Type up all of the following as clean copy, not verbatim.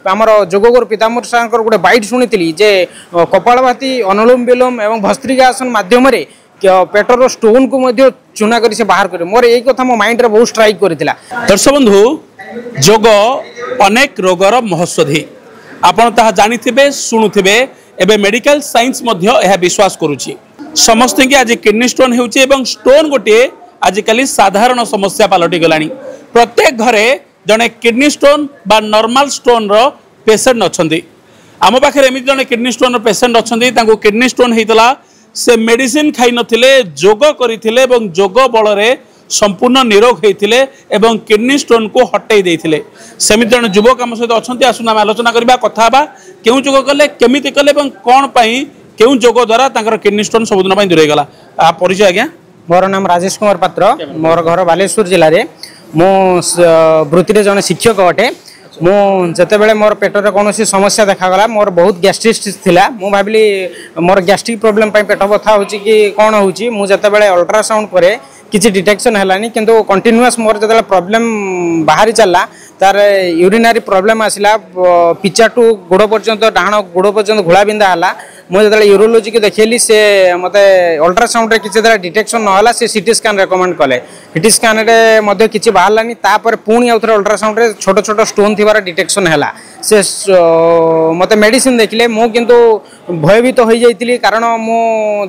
आमर जोगगुरु पीताम्बर सार गोटे बैट शुणी जे कपालभाति अनुलोम विलोम एवं भस्त्रिकासन माध्यम पेटर स्टोन को चूना कर बाहर कर मोर यही कथा मो माइंड रे बहुत स्ट्राइक करथिला। दर्शक बंधु जोग अनेक रोगर महौषधि आपण ताहा जानिथिबे शुणुथिबे एबे मेडिकल साइंस मध्य यह विश्वास करुछि समस्त कि आज किडनी स्टोन होउछि एवं स्टोन गोटे आजिकल साधारण समस्या पलटि गलानी। प्रत्येक घरे जने किडनी स्टोन बा नॉर्मल स्टोन रो पेशेंट अछंती। आम पाखे एमि जने किडनी स्टोन रो पेशेंट अछंती तांको किडनी स्टोन हेतला से मेडिसिन खाई नथिले जोग करिथिले एवं जोग बलरे संपूर्ण निरोग होते एवं किडनी स्टोन को हटई देते सेमिति जन युवक आम सहित अच्छा आसना आलोचना करवा कथा क्यों जोग कले केमी कले कौन क्यों जोग द्वारा किडनी स्टोन सबुदिन दूर गला परिचय आज्ञा मोर नाम राजेश कुमार पात्र मोर घर बालेश्वर जिले में मु वृत्ति जन शिक्षक अटे मुझे मोर पेटर कौन समस्या देखागला मोर बहुत गैस्ट्रिक थिला मु भाविली मोर गैस्ट्रिक प्रोब्लेम पेट बथा हो कि कौन होची मुझे अल्ट्रासाउंड करे किसी डिटेक्शन है किंतु कंटिन्यूअस मोर जो प्रॉब्लम बाहरी चलला तार यूरिनरी प्रॉब्लम आसला पिचा टू गोड़ पर्यंत डाण गोड़ पर्यंत घोड़ा बिंधा है मुझे जो यूरोलोजी को देखली से मत अल्ट्रासाउंड किसी डिटेक्शन नाला से सीटी स्कैन रेकमेंड कले सीटी स्कैन रे किसी बाहरलानी तापर पुणी आउ थे अल्ट्रासाउंड रे छोट छोट स्टोन थी डिटेक्शन है से मत मेडिसिन देखले मु किंतु भयभीत हो जाइली कारण मु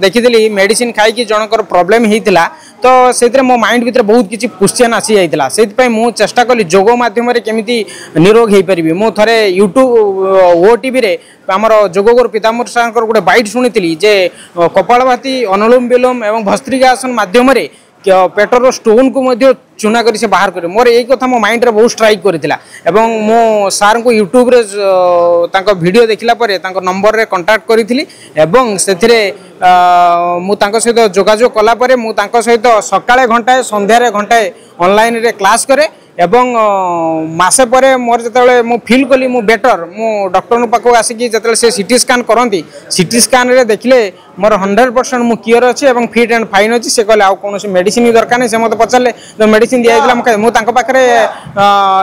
देखी मेडिसिन खाई जनकर प्रॉब्लम होता तो से मो माइंड भीतर बहुत किसी क्वेश्चन आसी जाइला से मु चेष्टा कली जोग माध्यम केमिति निरोग हो पारि मु थे यूट्यूब ओटीवी रे आमर जोगगुरु पीताम्बर सार गोटे बैट शुणी जे कपालभाति अनुलोम विलोम एवं भस्त्रिकासन माध्यम पेटर स्टोन को चूना कर बाहर कर मोर यही कथा मो माइंड रे बहुत स्ट्राइक करथिला एवं मो सार को यूट्यूब रे तांको वीडियो देखिला परे तांको नंबर रे कांटेक्ट करिथिली एवं सेथिरे मु तांको सहित जोगाजोग कला परे मु तांको सहित सकाळे घंटाए संध्यारे घंटाए ऑनलाइन रे क्लास करे एवं मासे परे मोर जतले मु फील कली मु बेटर मु डॉक्टर पाखो आसिकी जतले से सीटी स्कैन करंती सीटी स्कैन रे देखले मोर 100% मु क्लियर अछि एवं फिट एंड फाइन अछि से कहले आ कोनोसी मेडिसिन दरकार नै से मते पछले तो मेडिसिन दिया दिला मु तांको पाखरे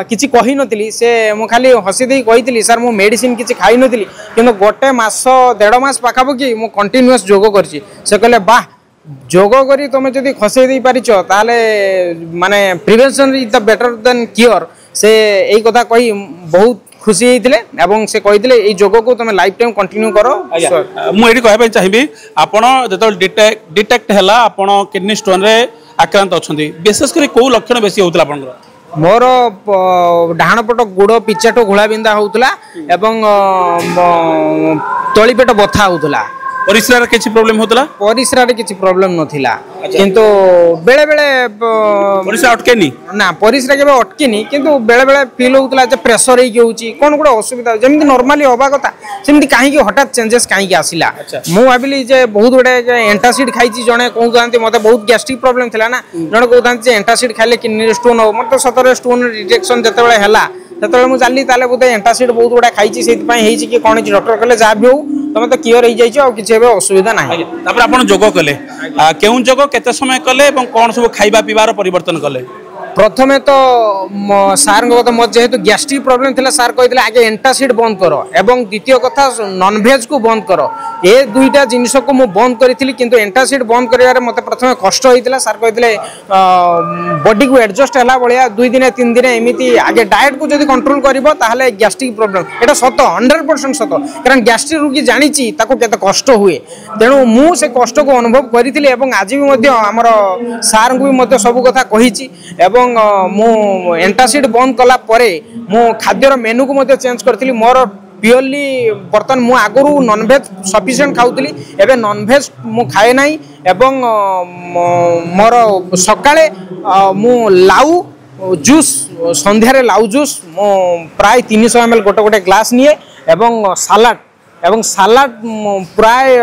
किछि कहि नथिली से मु खाली हसी देई कहितली सर मु मेडिसिन किछि खाइ नथिली किंतु गोटे मास 1.5 मास पाखाबकी मु कंटीन्यूअस जोग करछि से कहले वाह जोग करी तुम जदि खसई दे पारिछ ताले माने prevention is the better than cure से एई कथा कही बहुत खुशी होते एवं से कही ये जोग को तुम लाइफ टाइम कंटिन्यू करो। मुझे कहना चाहिए आपड़ जो डिटेक्ट है आपड़ किडनी स्टोन रे आक्रांत अच्छा विशेषकर कौ लक्षण बेसी होता आपंकर मोर डाण पट गोड़ पिचाटो घोड़ा बिंधा होता एवं तली पेट बथा होता परिस्रा किसी प्रॉब्लम होतला परिस्रा रे किसी प्रॉब्लम नथिला किंतु बेले बेले परिस्रा अटकेनी ना परिस्रा केबे अटकेनी किंतु बेले बेले फील होतला जे प्रेशर हे होउची कोन गुडा असुविधा जेमिति नॉर्मली होबा कथा सेमिति काहे कि हठात चेंजेस काहे कि आसिला मु भाबिली जे बहुत गुडे एंटासिड खाइची जणे कहउतांती मते बहुत गैस्ट्रिक प्रॉब्लम थिला ना जणे कहउतांती जे एंटासिड खाइले किडनी स्टोन हो मते सतरे स्टोन डिटेक्शन जते बेले हला ततले मु जाली ताले बोधे एंटासिड बहुत गुडा खाइची सेति पई हेची कि कोन डॉक्टर कहले जा भी हो तमे तो क्लियर हो जाइछ आ किछि एबे असुविधा नाही तापर आपण जोग कले केउ जोग केते समय कले एवं कोन सब खाइबा पीबार परिवर्तन कले प्रथमे तो सार मत जेहेतु गैस्ट्रिक प्रॉब्लम थिला सार कहितले आगे एंटासिड बंद करो एवं द्वितीय कथा नॉन वेज को बंद करो ए दुईटा जिनिस को मु बंद करिथिली किंतु एंटासिड बंद करिवारे मते प्रथमे कष्ट होइतिला सार कहितले बॉडी को एडजस्ट हला बलिया 2 दिन 3 दिन एमिति आगे डाइट को जदी कंट्रोल करबो ताहले गैस्ट्रिक प्रॉब्लम एटा सत 100% सत कारण गैस्ट्रिक रोगी जानिची ताको केते कष्ट हुए तेनु मु से कष्ट को अनुभव करिथिली एवं आज भी मध्य हमर सार को भी मध्य सब कथा कहिची एवं मु एंटासिड बंद कला परे मु खाद्यर मेनू को मध्य चेंज करथिली मोर प्योरली बर्तन मु आगुरु नॉन वेज सफिशिएंट खाउतली एबे नॉन वेज मु खाए नाही एवं मोर सकाळे मु लाउ जूस संध्यारे लाउ जूस मु प्राय 300 ml गोटे गोटे ग्लास निए एवं सालाड प्राय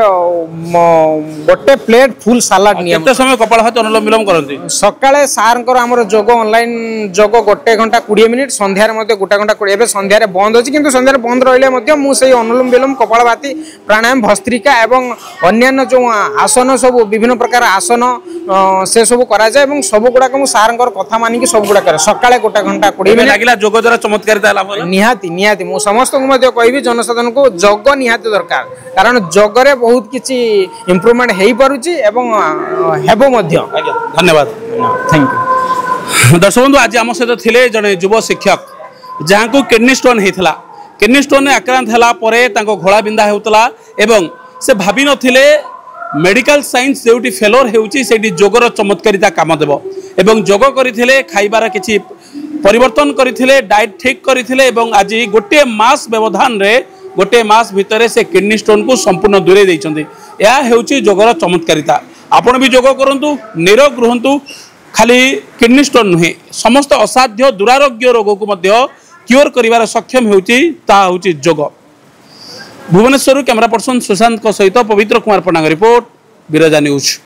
गोटे प्लेट फुल सालाड निए केते समय कपालभाति अनुलोम विलोम करंती सकाळे सारंकर हमर जोग ऑनलाइन जोग 1 घंटा 20 मिनिट संध्यारे मध्ये 1 घंटा 20 एबे संध्यारे बंद अछि किंतु संध्यारे बंद रहिले मध्ये मु सेही अनुलोम विलोम कपालभाति प्राणायाम भस्त्रिका एवं अन्यान्य जो आसन सब विभिन्न प्रकार आसन से सब करा जाए एवं सब गुड़ाक मु सार कथा मानिक सब गुड़ा करे सकाळे गोटा घंटा 20 मिनिट लागिला जोग द्वारा चमत्कारिता लाभ होला निहाती निहाती मु समस्त को मध्य कहबी जनसाधारण को जोग निहाती दरकार कारण जोगरे बहुत किछि इंप्रूवमेंट हेई परुछि एवं हेबो मध्य। धन्यवाद थैंक यू। दर्शक बंधु आज आम सहित थिले जने युव शिक्षक जहाँ को किडनी स्टोन होता किडनी स्टोन आक्रांत होला परे तांको घोड़ा बिंधा होतला एवं से भाभी नथिले मेडिकल साइंस जोटी फेलोर होउची सेठी जोगर चमत्कारिता काम देव एवं जोग करथिले खाइबार किछि परिवर्तन करथिले डाइट ठीक करथिले एवं आज गोटे मास व्यवधान रे गोटे मास भितर से किडनी स्टोन को संपूर्ण दूरे दैछन्ती या हेउची जोगर चमत्कारिता। आपण भी जोग करंतु निरोग रहंतु खाली किडनी स्टोन नुहे समस्त असाध्य दुरारोग्य रोग को मध्य क्योर करिवार सक्षम होउची ता होउची जोग। भुवनेश्वर कैमरा पर्सन सुशांत सहित पवित्र कुमार पण्डा रिपोर्ट बिरजा न्यूज।